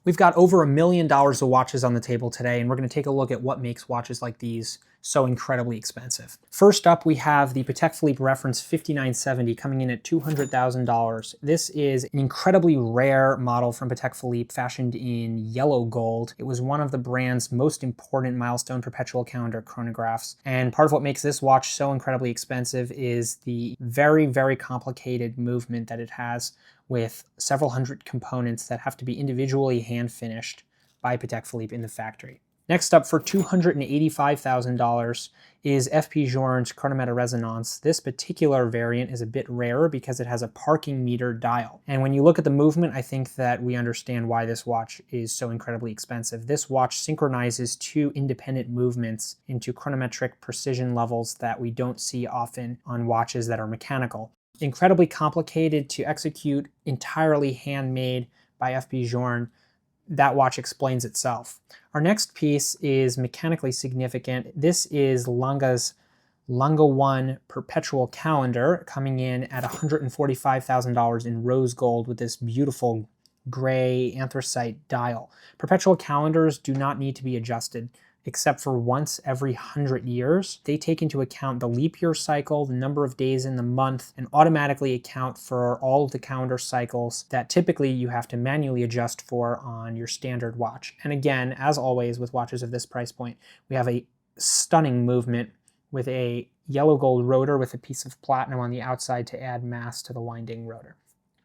We've got over $1 million of watches on the table today, and we're going to take a look at what makes watches like these so incredibly expensive. First up, we have the Patek Philippe Reference 5970 coming in at $200,000. This is an incredibly rare model from Patek Philippe, fashioned in yellow gold. It was one of the brand's most important milestone perpetual calendar chronographs. And part of what makes this watch so incredibly expensive is the very, very complicated movement that it has, with several hundred components that have to be individually hand finished by Patek Philippe in the factory. Next up, for $285,000 is FPJ Chronometa Resinance. This particular variant is a bit rarer because it has a parking meter dial. And when you look at the movement, I think that we understand why this watch is so incredibly expensive. This watch synchronizes two independent movements into chronometric precision levels that we don't see often on watches that are mechanical. Incredibly complicated to execute, entirely handmade by FPJ. That watch explains itself. Our next piece is mechanically significant. This is Langa's Langa 1 Perpetual calendar, coming in at $145,000 in rose gold with this beautiful gray anthracite dial. Perpetual calendars do not need to be adjusted except for once every 100 years. They take into account the leap year cycle, the number of days in the month, and automatically account for all of the calendar cycles that typically you have to manually adjust for on your standard watch. And again, as always with watches of this price point, we have a stunning movement with a yellow gold rotor with a piece of platinum on the outside to add mass to the winding rotor.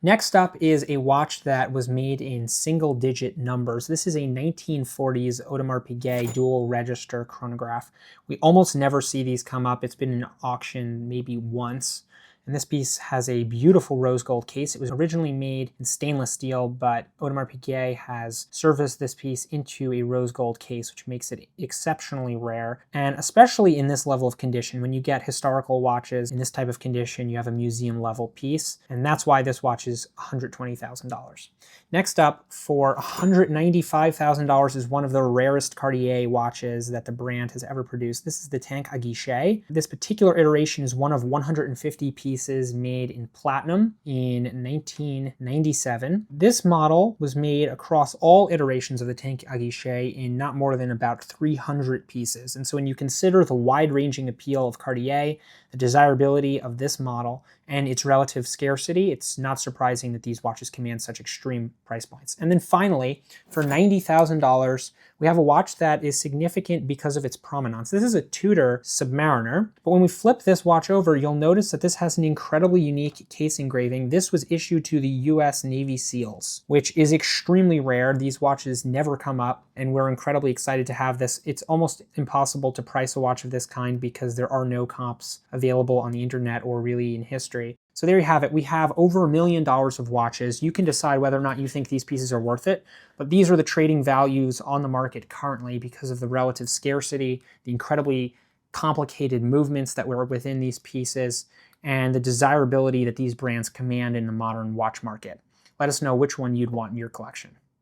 Next up is a watch that was made in single-digit numbers. This is a 1940s Odmarpier dual register chronograph. We almost never see these come up. It's been in auction maybe once. And this piece has a beautiful rose gold case. It was originally made in stainless steel, but Odmarpier has serviced this piece into a rose gold case, which makes it exceptionally rare. And especially in this level of condition, when you get historical watches in this type of condition, you have a museum level piece. And that's why this watch is $120,000. Next up, for $195,000 is one of the rarest Cartier watches that the brand has ever produced. This is the Tank Agish. This particular iteration is one of 150 pieces made in platinum in 1997. This model was made across all iterations of the Tank Agish in not more than about 300 pieces. And so when you consider the wide-ranging appeal of Cartier, the desirability of this model, and its relative scarcity, it's not surprising that these watches command such extreme price points. And then finally, for $90,000, we have a watch that is significant because of its provenance. This is a Tudor Submariner, but when we flip this watch over, you'll notice that this has an incredibly unique case engraving. This was issued to the US Navy SEALs, which is extremely rare. These watches never come up, and we're incredibly excited to have this. It's almost impossible to price a watch of this kind because there are no comps available on the internet or really in history. So there you have it. We have over $1 million of watches. You can decide whether or not you think these pieces are worth it, but these are the trading values on the market currently because of the relative scarcity, the incredibly complicated movements that were within these pieces, and the desirability that these brands command in the modern watch market. Let us know which one you'd want in your collection.